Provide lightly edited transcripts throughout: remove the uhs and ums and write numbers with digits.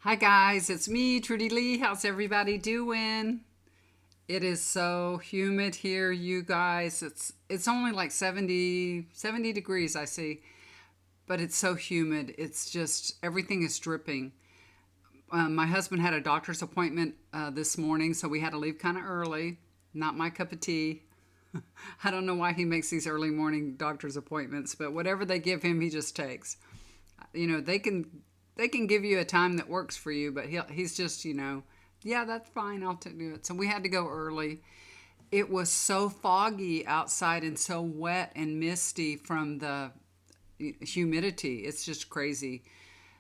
Hi guys, it's me, Trudy Lee. How's everybody doing? It is so humid here, you guys. It's only like 70 degrees I see, but it's so humid. It's just everything is dripping. My husband had a doctor's appointment this morning, so we had to leave kind of early. Not my cup of tea. I don't know why he makes these early morning doctor's appointments, but whatever they give him, he just takes. They can give you a time that works for you, but he's just yeah, that's fine. I'll do it. So we had to go early. It was so foggy outside and so wet and misty from the humidity. It's just crazy.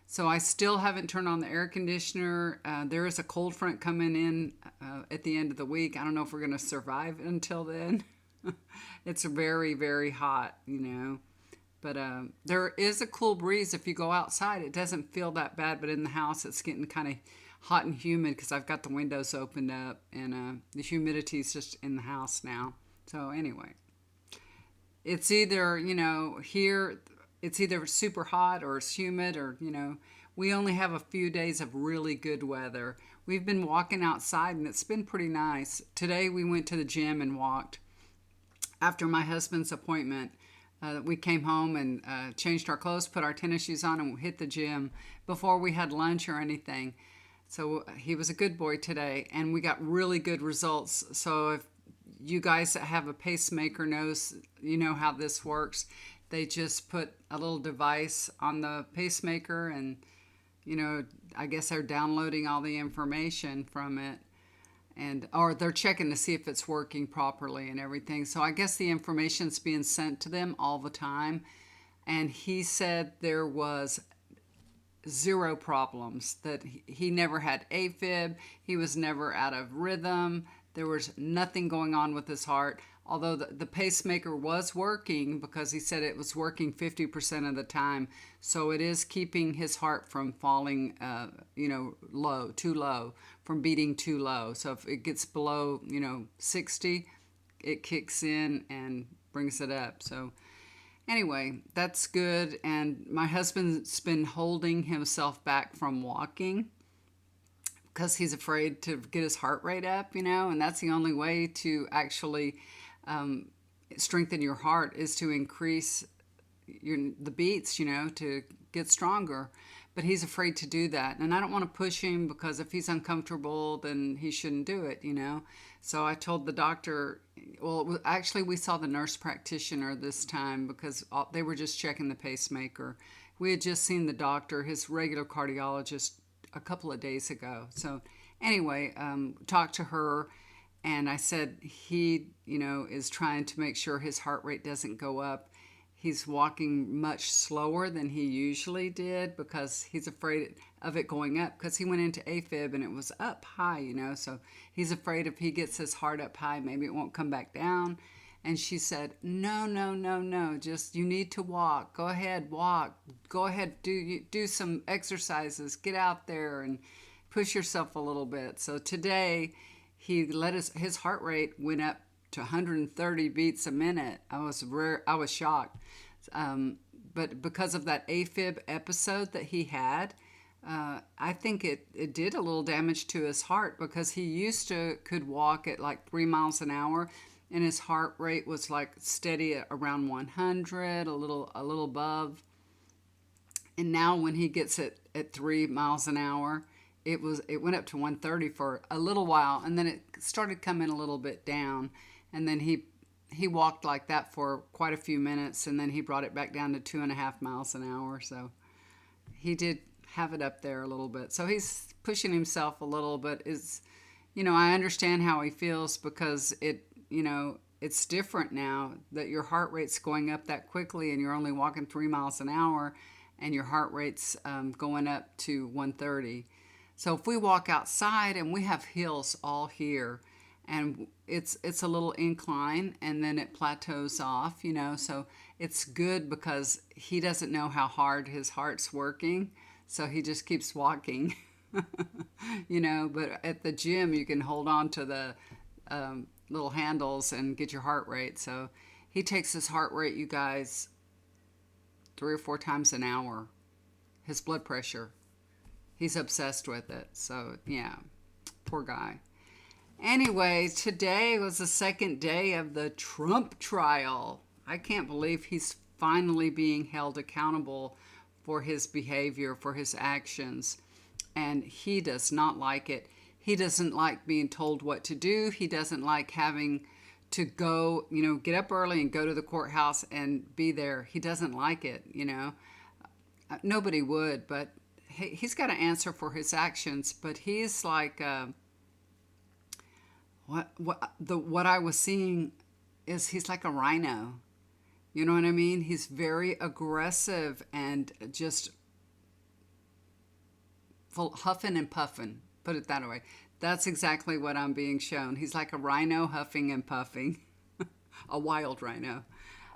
So I still haven't turned on the air conditioner. There is a cold front coming in at the end of the week. I don't know if we're going to survive until then. It's very, very hot. But there is a cool breeze if you go outside. It doesn't feel that bad, but in the house it's getting kind of hot and humid because I've got the windows opened up and the humidity is just in the house now. So anyway, it's either, here it's either super hot or it's humid or we only have a few days of really good weather. We've been walking outside and it's been pretty nice. Today we went to the gym and walked after my husband's appointment. We came home and changed our clothes, put our tennis shoes on, and hit the gym before we had lunch or anything. So he was a good boy today, and we got really good results. So if you guys that have a pacemaker knows, you know how this works. They just put a little device on the pacemaker, and I guess they're downloading all the information from it and or they're checking to see if it's working properly and everything. So I guess the information's being sent to them all the time. And he said there was zero problems, that he never had AFib, he was never out of rhythm, there was nothing going on with his heart. Although the pacemaker was working because he said it was working 50% of the time. So it is keeping his heart from falling, too low, from beating too low. So if it gets below, 60, it kicks in and brings it up. So anyway, that's good. And my husband's been holding himself back from walking because he's afraid to get his heart rate up, and that's the only way to actually strengthen your heart is to increase the beats, to get stronger. But he's afraid to do that. And I don't want to push him because if he's uncomfortable, then he shouldn't do it. So I told the doctor, well, actually, we saw the nurse practitioner this time because they were just checking the pacemaker. We had just seen the doctor, his regular cardiologist, a couple of days ago. So anyway, talked to her and I said he, is trying to make sure his heart rate doesn't go up. He's walking much slower than he usually did because he's afraid of it going up because he went into AFib and it was up high. So he's afraid if he gets his heart up high, maybe it won't come back down. And she said, no, no, no, no, just you need to walk. Go ahead, walk. Go ahead, do some exercises. Get out there and push yourself a little bit. So today he let his heart rate went up to 130 beats a minute. I was shocked. But because of that AFib episode that he had, I think it did a little damage to his heart because he used to could walk at like 3 miles an hour and his heart rate was like steady at around 100, a little above. And now when he gets it at 3 miles an hour, it went up to 130 for a little while, and then it started coming a little bit down, and then he walked like that for quite a few minutes, and then he brought it back down to 2.5 miles an hour. So he did have it up there a little bit. So he's pushing himself a little, but I understand how he feels because it's different now that your heart rate's going up that quickly and you're only walking 3 miles an hour and your heart rate's going up to 130. So if we walk outside and we have hills all here and it's a little incline and then it plateaus off, so it's good because he doesn't know how hard his heart's working. So he just keeps walking, but at the gym you can hold on to the little handles and get your heart rate. So he takes his heart rate, you guys, 3 or 4 times an hour, his blood pressure. He's obsessed with it. So, yeah, poor guy. Anyway, today was the second day of the Trump trial. I can't believe he's finally being held accountable for his behavior, for his actions. And he does not like it. He doesn't like being told what to do. He doesn't like having to go, get up early and go to the courthouse and be there. He doesn't like it. Nobody would, but he's got to answer for his actions. But he's like, what I was seeing is he's like a rhino. You know what I mean? He's very aggressive and just huffing and puffing. Put it that way. That's exactly what I'm being shown. He's like a rhino huffing and puffing, a wild rhino.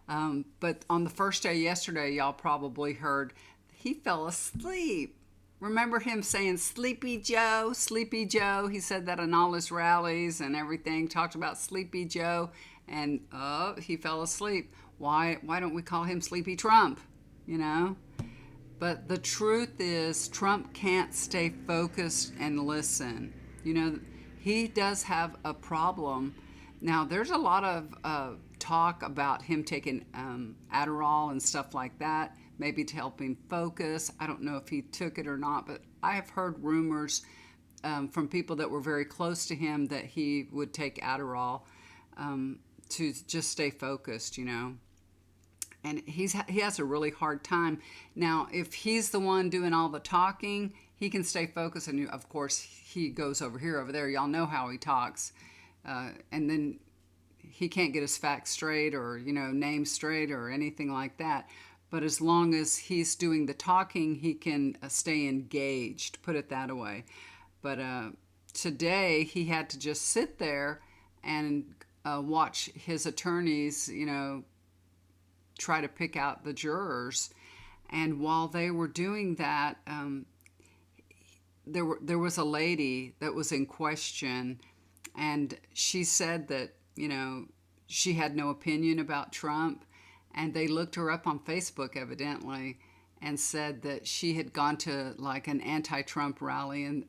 But on the first day yesterday, y'all probably heard he fell asleep. Remember him saying Sleepy Joe, Sleepy Joe? He said that in all his rallies and everything, talked about Sleepy Joe, and he fell asleep. Why don't we call him Sleepy Trump? But the truth is, Trump can't stay focused and listen. He does have a problem. Now, there's a lot of talk about him taking Adderall and stuff like that, maybe to help him focus. I don't know if he took it or not, but I have heard rumors from people that were very close to him that he would take Adderall to just stay focused, And he has a really hard time. Now, if he's the one doing all the talking, he can stay focused. And, of course, he goes over here, over there. Y'all know how he talks. And then he can't get his facts straight or, names straight or anything like that. But as long as he's doing the talking, he can stay engaged, put it that way. But today he had to just sit there and watch his attorneys, try to pick out the jurors. And while they were doing that, there was a lady that was in question, and she said that, she had no opinion about Trump. And they looked her up on Facebook, evidently, and said that she had gone to like an anti-Trump rally and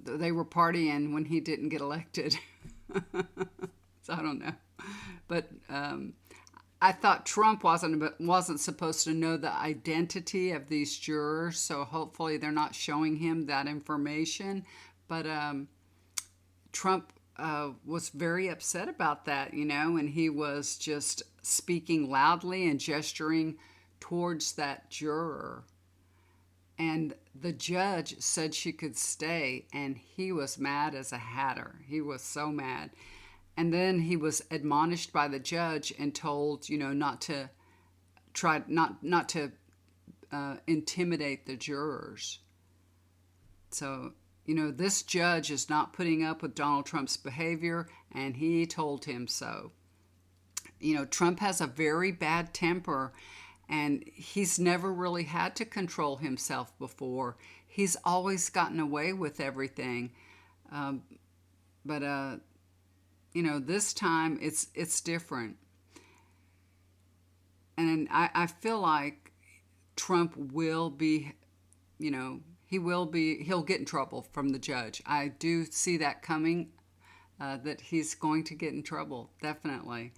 they were partying when he didn't get elected. So I don't know. But I thought Trump wasn't supposed to know the identity of these jurors, so hopefully they're not showing him that information. But Trump was very upset about that, and he was just speaking loudly and gesturing towards that juror. And the judge said she could stay, and he was mad as a hatter. He was so mad. And then he was admonished by the judge and told, not to intimidate the jurors. So, this judge is not putting up with Donald Trump's behavior, and he told him so. Trump has a very bad temper, and he's never really had to control himself before. He's always gotten away with everything. But this time it's different. And I feel like Trump will be, he'll get in trouble from the judge. I do see that coming, that he's going to get in trouble, definitely.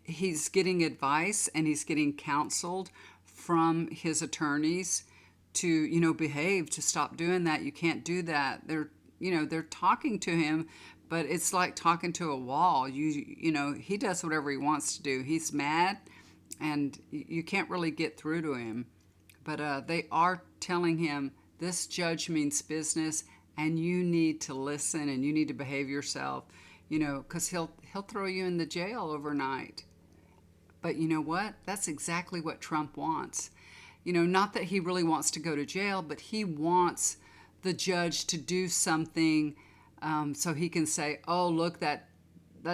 He's getting advice and he's getting counseled from his attorneys to, behave, to stop doing that. You can't do that. They're talking to him, but it's like talking to a wall. He does whatever he wants to do. He's mad and you can't really get through to him. But they are telling him, this judge means business and you need to listen and you need to behave yourself, because he'll throw you in the jail overnight. But you know what? That's exactly what Trump wants. Not that he really wants to go to jail, but he wants the judge to do something so he can say, oh, look, that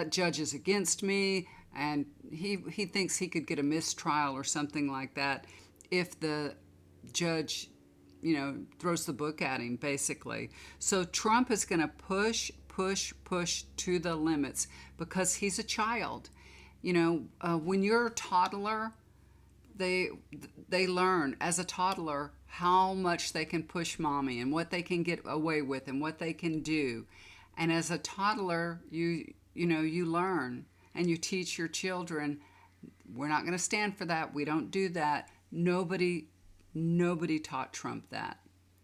judge is against me, and he thinks he could get a mistrial or something like that if the judge, throws the book at him, basically. So Trump is going to push to the limits because he's a child. When you're a toddler, they learn as a toddler how much they can push mommy and what they can get away with and what they can do. And as a toddler, you learn and you teach your children, we're not going to stand for that. We don't do that. Nobody taught Trump that.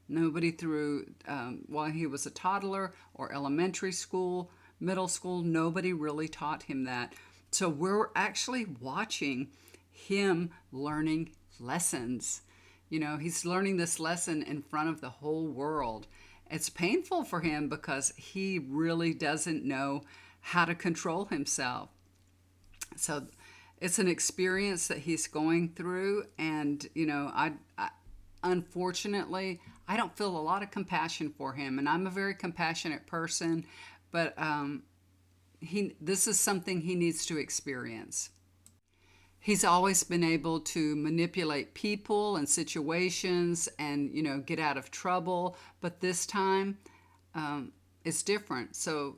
Nobody through while he was a toddler or elementary school, middle school, nobody really taught him that. So we're actually watching him learning lessons. He's learning this lesson in front of the whole world. It's painful for him because he really doesn't know how to control himself. So it's an experience that he's going through, and I unfortunately I don't feel a lot of compassion for him, and I'm a very compassionate person, but this is something he needs to experience. He's always been able to manipulate people and situations and get out of trouble, but this time it's different. So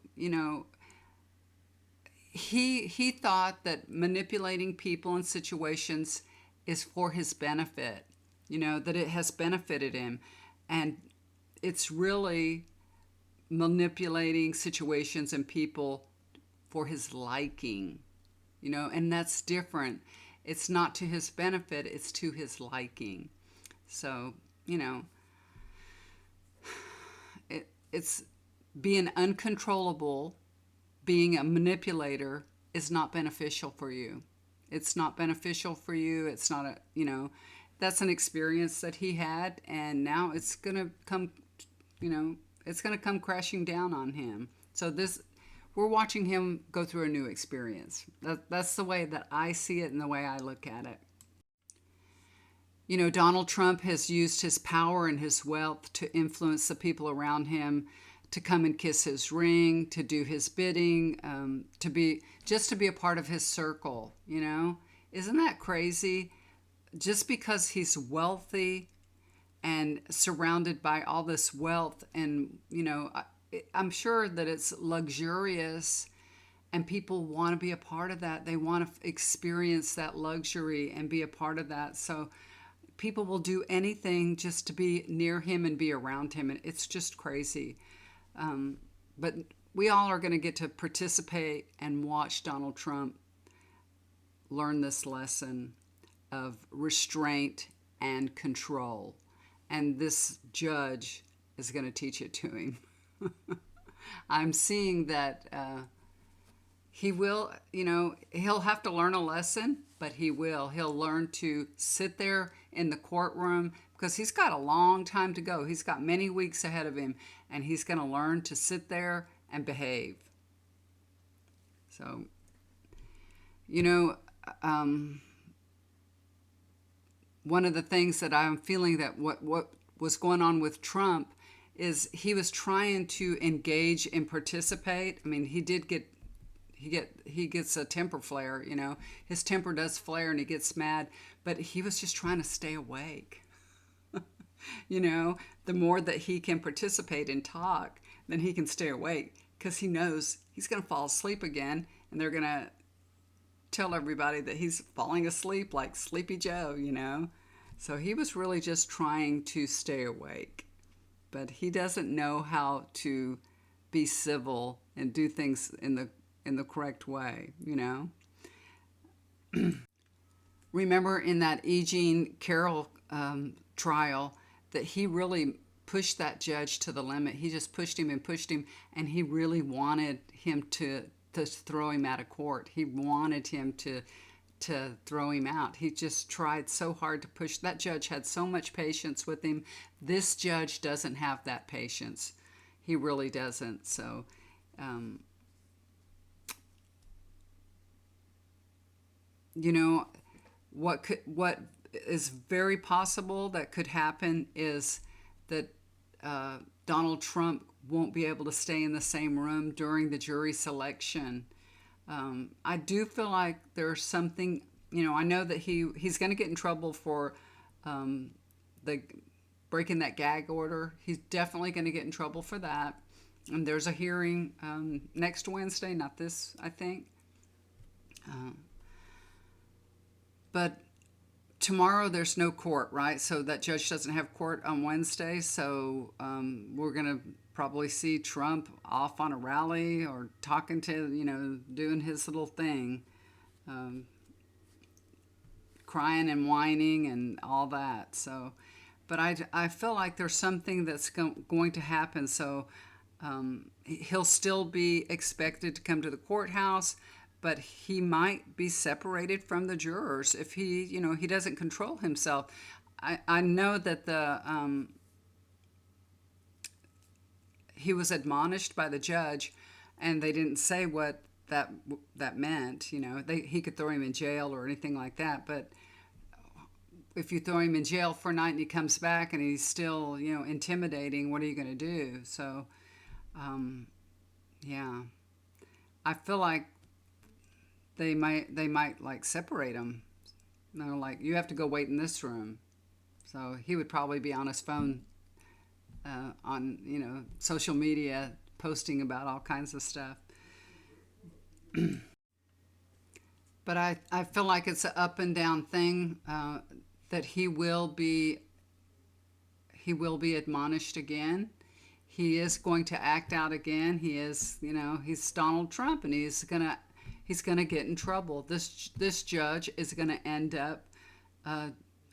he thought that manipulating people and situations is for his benefit, that it has benefited him, and it's really manipulating situations and people for his liking, and that's different. It's not to his benefit, it's to his liking. So, it's being uncontrollable, being a manipulator is not beneficial for you. It's not beneficial for you. It's not that's an experience that he had, and now it's going to come, it's going to come crashing down on him. So we're watching him go through a new experience. That's the way that I see it and the way I look at it. Donald Trump has used his power and his wealth to influence the people around him to come and kiss his ring, to do his bidding, to be a part of his circle. Isn't that crazy? Just because he's wealthy and surrounded by all this wealth, and I'm sure that it's luxurious, and people want to be a part of that. They want to experience that luxury and be a part of that. So people will do anything just to be near him and be around him, and it's just crazy. But we all are going to get to participate and watch Donald Trump learn this lesson of restraint and control. And this judge is going to teach it to him. I'm seeing that he will, he'll have to learn a lesson, but he will. He'll learn to sit there in the courtroom because he's got a long time to go. He's got many weeks ahead of him, and he's going to learn to sit there and behave. So, one of the things that I'm feeling that what was going on with Trump is he was trying to engage and participate. I mean, he gets a temper flare, his temper does flare and he gets mad, but he was just trying to stay awake. The more that he can participate and talk, then he can stay awake, because he knows he's going to fall asleep again, and they're going to tell everybody that he's falling asleep like Sleepy Joe, So he was really just trying to stay awake. But he doesn't know how to be civil and do things in the correct way, Remember in that E. Jean Carroll trial that he really pushed that judge to the limit. He just pushed him, and he really wanted him to throw him out of court. He wanted him to throw him out. He just tried so hard to push. That judge had so much patience with him. This judge doesn't have that patience. He really doesn't. So, what is very possible that could happen is that Donald Trump won't be able to stay in the same room during the jury selection. I do feel like there's something, I know that he's going to get in trouble for the breaking that gag order. He's definitely going to get in trouble for that. And there's a hearing next Wednesday, not this, I think. But tomorrow there's no court, right? So that judge doesn't have court on Wednesday. So we're going to probably see Trump off on a rally or talking to, doing his little thing, crying and whining and all that. So, but I feel like there's something that's going to happen. So he'll still be expected to come to the courthouse, but he might be separated from the jurors if he doesn't control himself. I know that he was admonished by the judge, and they didn't say what that meant. He could throw him in jail or anything like that, but if you throw him in jail for a night and he comes back and he's still, intimidating, what are you going to do? So, yeah, I feel like they might like separate him. Like you have to go wait in this room. So he would probably be on his phone, on social media, posting about all kinds of stuff. But I feel like it's an up and down thing, that he will be admonished again. He is going to act out again. He is, he's Donald Trump, and he's gonna get in trouble. This judge is gonna end up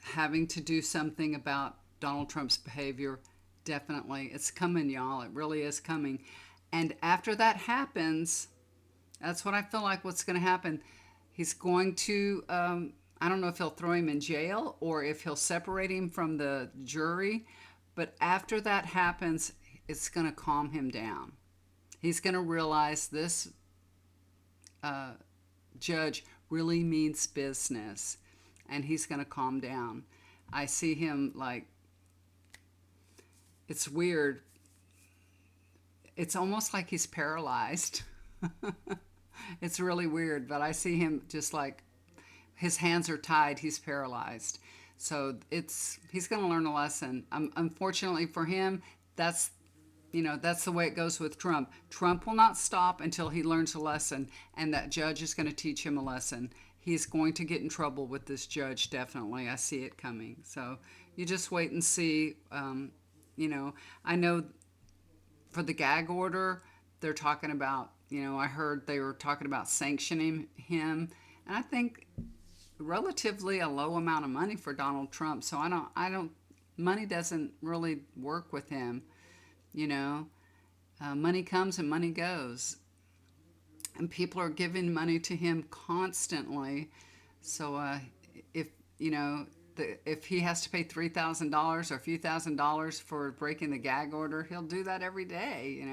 having to do something about Donald Trump's behavior. Definitely, it's coming, y'all. It really is coming. And after that happens, that's what I feel like. What's going to happen? He's going to. I don't know if he'll throw him in jail or if he'll separate him from the jury. But after that happens, it's going to calm him down. He's going to realize this judge really means business, and he's going to calm down. I see him like, it's weird. It's almost like he's paralyzed. It's really weird, but I see him just like his hands are tied, he's paralyzed. So he's going to learn a lesson. Unfortunately for him, that's the way it goes with Trump. Trump will not stop until he learns a lesson, and that judge is going to teach him a lesson. He's going to get in trouble with this judge, definitely. I see it coming. So you just wait and see. I know for the gag order, they're talking about, I heard they were talking about sanctioning him. And I think relatively a low amount of money for Donald Trump. So money doesn't really work with him. Money comes and money goes. And people are giving money to him constantly. So if, if he has to pay $3,000 or a few $1,000s for breaking the gag order, he'll do that every day.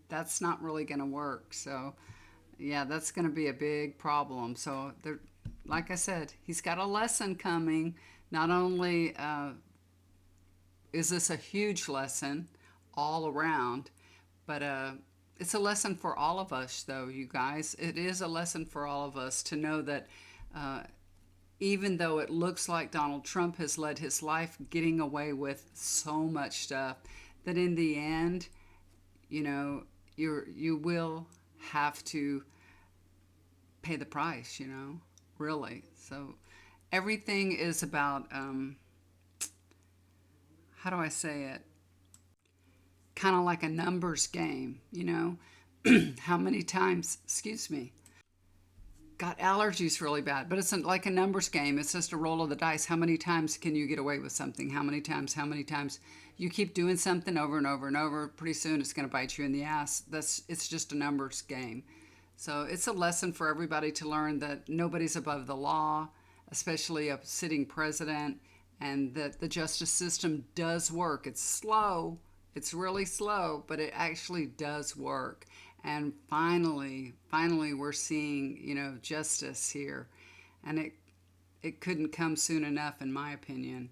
That's not really going to work. So, yeah, that's going to be a big problem. So, like I said, he's got a lesson coming. Not only is this a huge lesson all around, but it's a lesson for all of us, though, you guys. It is a lesson for all of us to know that even though it looks like Donald Trump has led his life getting away with so much stuff, that in the end, you will have to pay the price, really. So everything is about, how do I say it? Kind of like a numbers game, how many times, excuse me, got allergies really bad, but it's like a numbers game. It's just a roll of the dice. How many times can you get away with something? How many times you keep doing something over and over and over, pretty soon it's going to bite you in the ass. It's just a numbers game. So it's a lesson for everybody to learn that nobody's above the law, especially a sitting president, and that the justice system does work. It's slow. It's really slow, but it actually does work. And finally, we're seeing, justice here. And it couldn't come soon enough, in my opinion.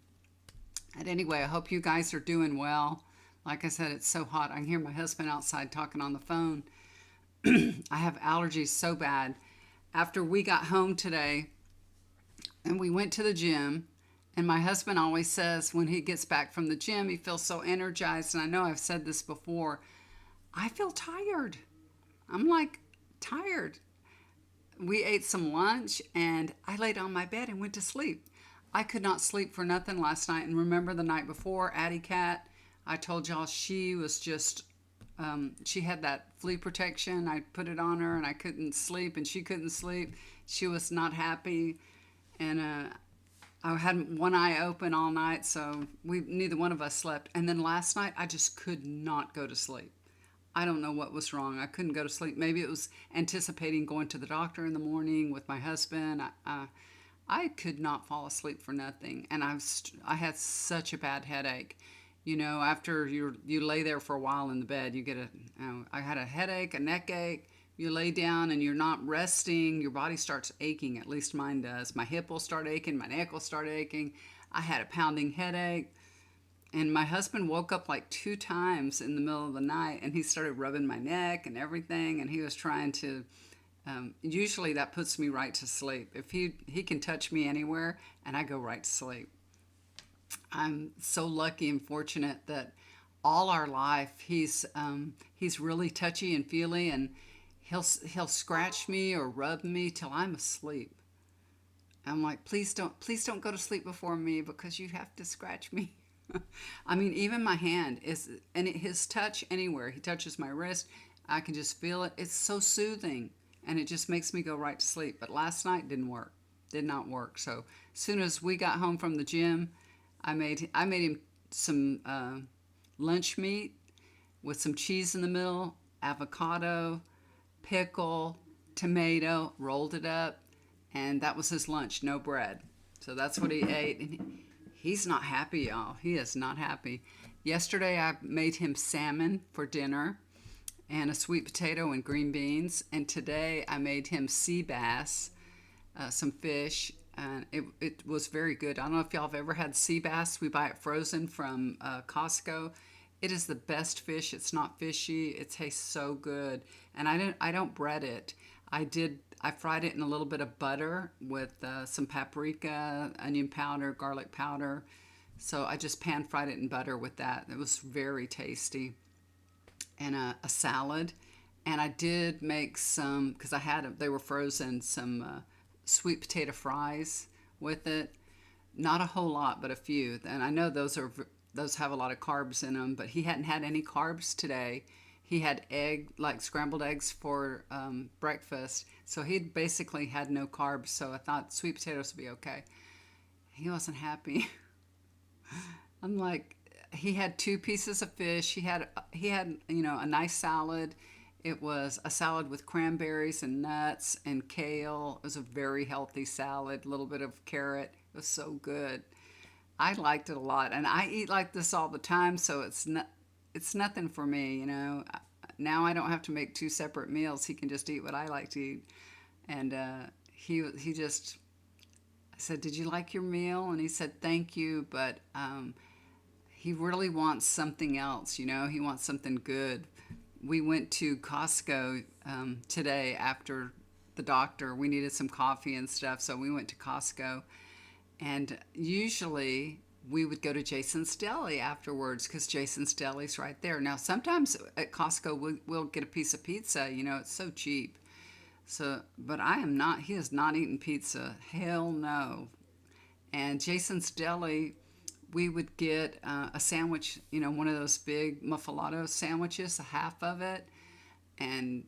And anyway, I hope you guys are doing well. Like I said, it's so hot. I can hear my husband outside talking on the phone. I have allergies so bad. After we got home today and we went to the gym, and my husband always says when he gets back from the gym, he feels so energized. And I know I've said this before. I feel tired. I'm like tired. We ate some lunch and I laid on my bed and went to sleep. I could not sleep for nothing last night. And remember the night before, Addie Cat, I told y'all she was just, she had that flea protection. I put it on her and I couldn't sleep and she couldn't sleep. She was not happy. And I had one eye open all night, so neither one of us slept. And then last night, I just could not go to sleep. I don't know what was wrong. I couldn't go to sleep. Maybe it was anticipating going to the doctor in the morning with my husband. I could not fall asleep for nothing, and I had such a bad headache. You know, after you lay there for a while in the bed, you get I had a headache, a neck ache. You lay down and you're not resting, your body starts aching. At least mine does. My hip will start aching, my neck will start aching. I had a pounding headache. And my husband woke up like 2 times in the middle of the night and he started rubbing my neck and everything. And he was trying to, usually that puts me right to sleep. If he can touch me anywhere and I go right to sleep. I'm so lucky and fortunate that all our life he's really touchy and feely and he'll scratch me or rub me till I'm asleep. I'm like, please don't go to sleep before me because you have to scratch me. I mean, even my hand is, and his touch anywhere, he touches my wrist, I can just feel it. It's so soothing, and it just makes me go right to sleep. But last night didn't work, did not work. So as soon as we got home from the gym, I made him some lunch meat with some cheese in the middle, avocado, pickle, tomato, rolled it up, and that was his lunch, no bread. So that's what he ate. And he's not happy, y'all. He is not happy. Yesterday I made him salmon for dinner and a sweet potato and green beans. And today I made him sea bass, some fish, and it was very good. I don't know if y'all have ever had sea bass. We buy it frozen from Costco. It is the best fish. It's not fishy. It tastes so good. And I don't bread it. I fried it in a little bit of butter with some paprika, onion powder, garlic powder. So I just pan fried it in butter with that. It was very tasty. And a salad. And I did make some, because they were frozen, some sweet potato fries with it. Not a whole lot, but a few. And I know those have a lot of carbs in them, but he hadn't had any carbs today. He had like scrambled eggs for breakfast. So he basically had no carbs. So I thought sweet potatoes would be okay. He wasn't happy. I'm like, he had 2 pieces of fish. He had a nice salad. It was a salad with cranberries and nuts and kale. It was a very healthy salad. A little bit of carrot. It was so good. I liked it a lot, and I eat like this all the time, so it's nothing for me. Now I don't have to make 2 separate meals. He can just eat what I like to eat, and he just, I said, "Did you like your meal?" And he said, "Thank you," but he really wants something else. He wants something good. We went to Costco today after the doctor. We needed some coffee and stuff, so we went to Costco. And usually we would go to Jason's Deli afterwards because Jason's Deli's right there. Now, sometimes at Costco we'll get a piece of pizza. It's so cheap. So, but he is not eating pizza. Hell no. And Jason's Deli, we would get a sandwich, one of those big muffalotto sandwiches, a half of it, and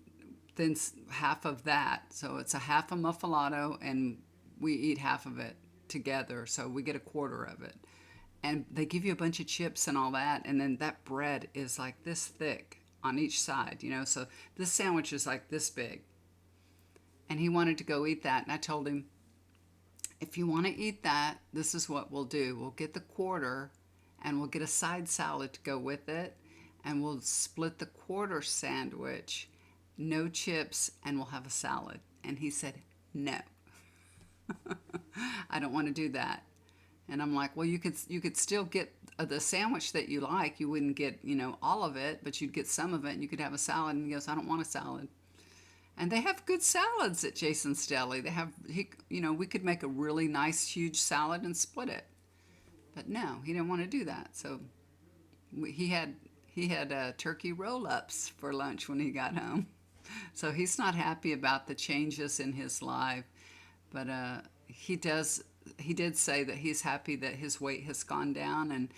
then half of that. So it's a half a muffalotto, and we eat half of it together. So we get a quarter of it. And they give you a bunch of chips and all that, and then that bread is like this thick on each side, So this sandwich is like this big. And he wanted to go eat that, and I told him, if you want to eat that, this is what we'll do. We'll get the quarter and we'll get a side salad to go with it, and we'll split the quarter sandwich, no chips, and we'll have a salad. And he said, no, I don't want to do that. And I'm like, well, you could still get the sandwich that you like. You wouldn't get, all of it, but you'd get some of it and you could have a salad. And he goes, I don't want a salad. And they have good salads at Jason's Deli. We could make a really nice, huge salad and split it. But no, he didn't want to do that. So he had turkey roll-ups for lunch when he got home. So he's not happy about the changes in his life. But he does he did say that he's happy that his weight has gone down, and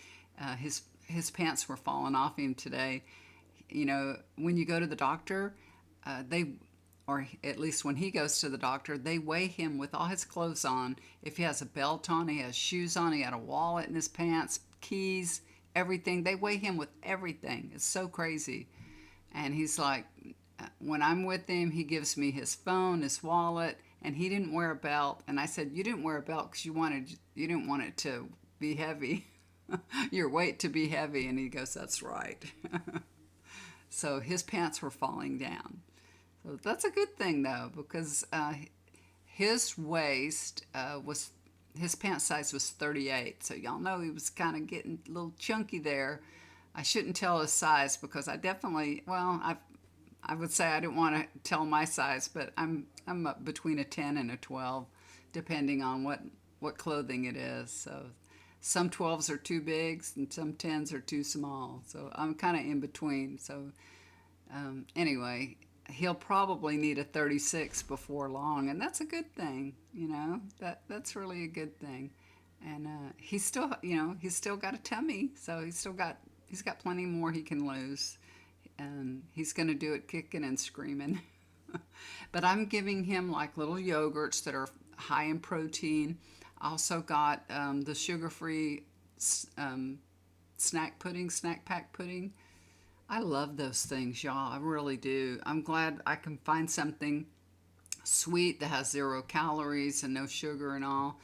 his pants were falling off him today. You know, when you go to the doctor, they, or at least when he goes to the doctor, they weigh him with all his clothes on. If he has a belt on, he has shoes on, he had a wallet in his pants, keys, everything. They weigh him with everything. It's so crazy. And he's like, when I'm with him, he gives me his phone, his wallet, and he didn't wear a belt. And I said, you didn't wear a belt because you didn't want it to be heavy, your weight to be heavy. And he goes, that's right. So his pants were falling down. So that's a good thing though, because his waist was, his pant size was 38. So y'all know he was kind of getting a little chunky there. I shouldn't tell his size because I definitely, well, I would say I didn't want to tell my size, but I'm up between a 10 and a 12, depending on what clothing it is. So some 12s are too big and some 10s are too small. So I'm kind of in between. So anyway, he'll probably need a 36 before long, and that's a good thing. You know, that's really a good thing. And he's still, you know, he's still got a tummy, so he's got plenty more he can lose, and he's going to do it kicking and screaming. But I'm giving him like little yogurts that are high in protein. I also got the sugar-free snack pack pudding. I love those things, y'all. I really do. I'm glad I can find something sweet that has 0 calories and no sugar and all.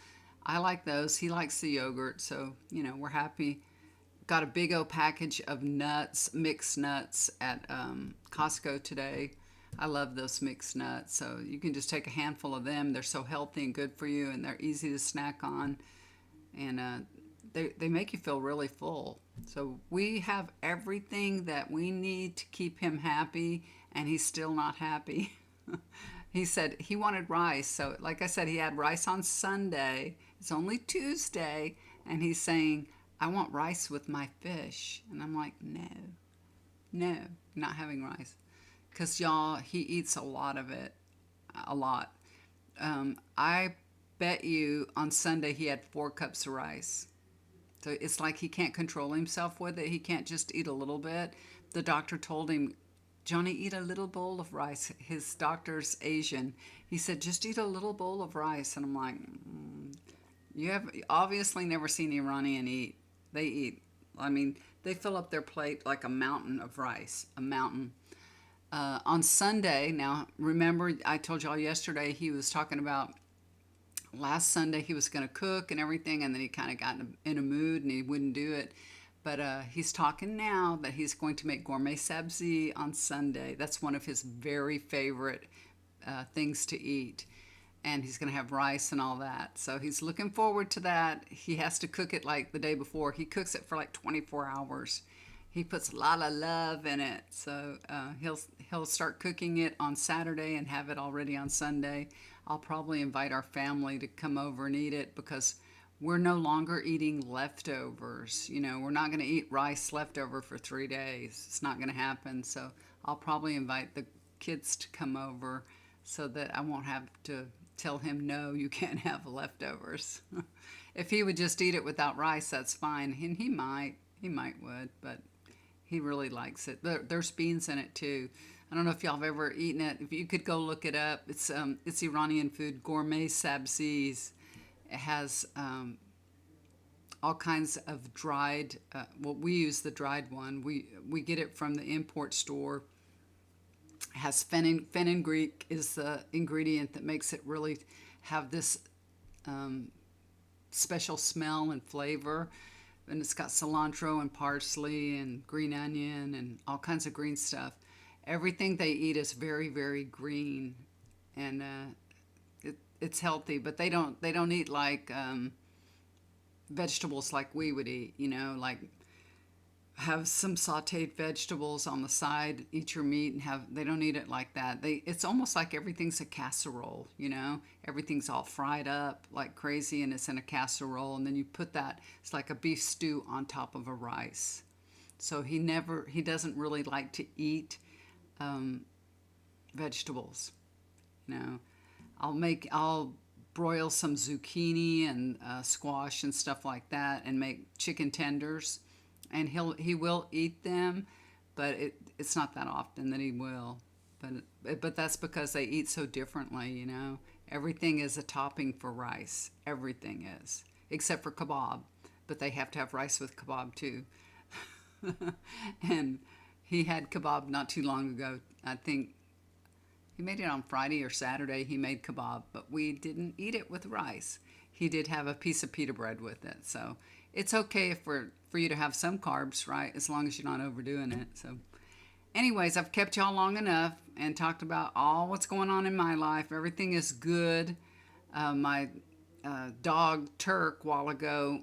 I like those. He likes the yogurt, so, you know, we're happy. Got a big old package of nuts, mixed nuts at Costco today. I love those mixed nuts. So you can just take a handful of them. They're so healthy and good for you, and they're easy to snack on. And they make you feel really full. So we have everything that we need to keep him happy, and he's still not happy. He said he wanted rice. So like I said, he had rice on Sunday. It's only Tuesday, and he's saying, I want rice with my fish. And I'm like, no, not having rice. Because, y'all, he eats a lot of it. A lot. I bet you on Sunday he had 4 cups of rice. So it's like he can't control himself with it. He can't just eat a little bit. The doctor told him, Johnny, eat a little bowl of rice. His doctor's Asian. He said, just eat a little bowl of rice. And I'm like, you have obviously never seen Iranian eat. They eat. I mean, they fill up their plate like a mountain of rice, a mountain. On Sunday, now remember I told y'all yesterday he was talking about last Sunday he was going to cook and everything, and then he kind of got in a mood and he wouldn't do it. But he's talking now that he's going to make gourmet sabzi on Sunday. That's one of his very favorite things to eat. And he's going to have rice and all that. So he's looking forward to that. He has to cook it like the day before. He cooks it for like 24 hours. He puts a lot of love in it. So he'll start cooking it on Saturday and have it all ready on Sunday. I'll probably invite our family to come over and eat it because we're no longer eating leftovers. You know, we're not going to eat rice leftover for 3 days. It's not going to happen. So I'll probably invite the kids to come over so that I won't have to tell him, no, you can't have leftovers. If he would just eat it without rice, that's fine. And he might would, but he really likes it. There's beans in it too. I don't know if y'all have ever eaten it. If you could go look it up, it's Iranian food, gourmet sabzis. It has all kinds of dried. Well, we use the dried one. We get it from the import store. It has fenugreek is the ingredient that makes it really have this special smell and flavor. And it's got cilantro and parsley and green onion and all kinds of green stuff. Everything they eat is very, very green, and it's healthy. But they don't eat like vegetables like we would eat. You know, like have some sautéed vegetables on the side, eat your meat, and they don't eat it like that. It's almost like everything's a casserole, you know? Everything's all fried up like crazy and it's in a casserole, and then you put that, it's like a beef stew on top of a rice. So he doesn't really like to eat vegetables, you know? I'll broil some zucchini and squash and stuff like that, and make chicken tenders. And he will eat them, but it's not that often that he will. But that's because they eat so differently, you know. Everything is a topping for rice. Everything is, except for kebab. But they have to have rice with kebab too. And he had kebab not too long ago. I think he made it on Friday or Saturday. He made kebab, but we didn't eat it with rice. He did have a piece of pita bread with it. So it's okay for you to have some carbs, right? As long as you're not overdoing it. So, anyways, I've kept y'all long enough and talked about all what's going on in my life. Everything is good. My dog Turk, a while ago,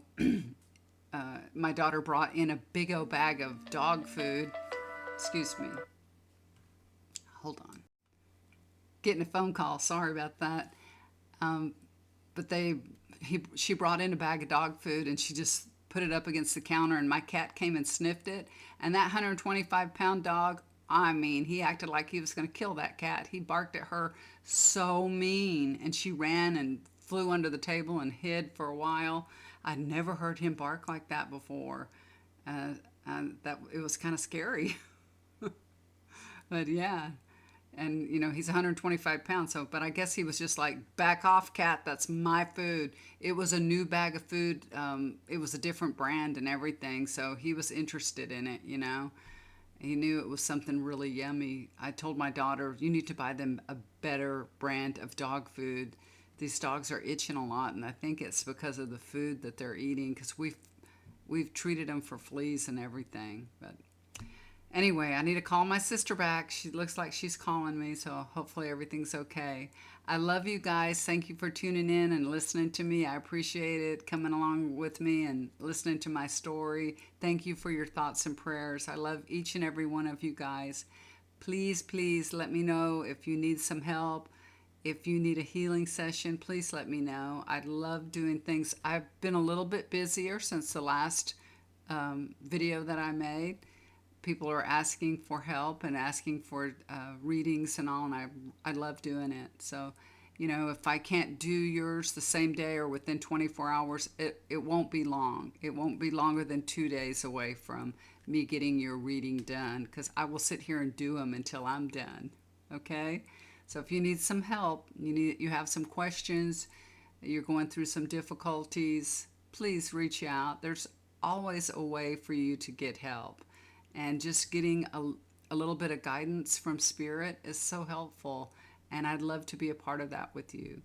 my daughter brought in a big old bag of dog food. Excuse me. Hold on. Getting a phone call. Sorry about that. But she brought in a bag of dog food and she just put it up against the counter, and my cat came and sniffed it. And that 125-pound dog, I mean, he acted like he was going to kill that cat. He barked at her so mean, and she ran and flew under the table and hid for a while. I'd never heard him bark like that before. That it was kind of scary. But yeah, and you know, he's 125 pounds. So, but I guess he was just like, back off, cat, that's my food. It was a new bag of food. It was a different brand and everything, so he was interested in it, you know. He knew it was something really yummy. I told my daughter, you need to buy them a better brand of dog food. These dogs are itching a lot, and I think it's because of the food that they're eating, because we've treated them for fleas and everything. But anyway, I need to call my sister back. She looks like she's calling me, so hopefully everything's okay. I love you guys. Thank you for tuning in and listening to me. I appreciate it, coming along with me and listening to my story. Thank you for your thoughts and prayers. I love each and every one of you guys. Please, please let me know if you need some help. If you need a healing session, please let me know. I love doing things. I've been a little bit busier since the last video that I made. People are asking for help and asking for readings and all, and I love doing it. So, you know, if I can't do yours the same day or within 24 hours, it won't be long. It won't be longer than 2 days away from me getting your reading done, because I will sit here and do them until I'm done. Okay? So if you need some help, you have some questions, you're going through some difficulties, please reach out. There's always a way for you to get help. And just getting a little bit of guidance from Spirit is so helpful. And I'd love to be a part of that with you.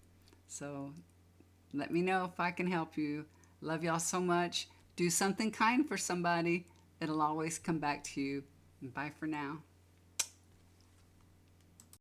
So let me know if I can help you. Love y'all so much. Do something kind for somebody. It'll always come back to you. Bye for now.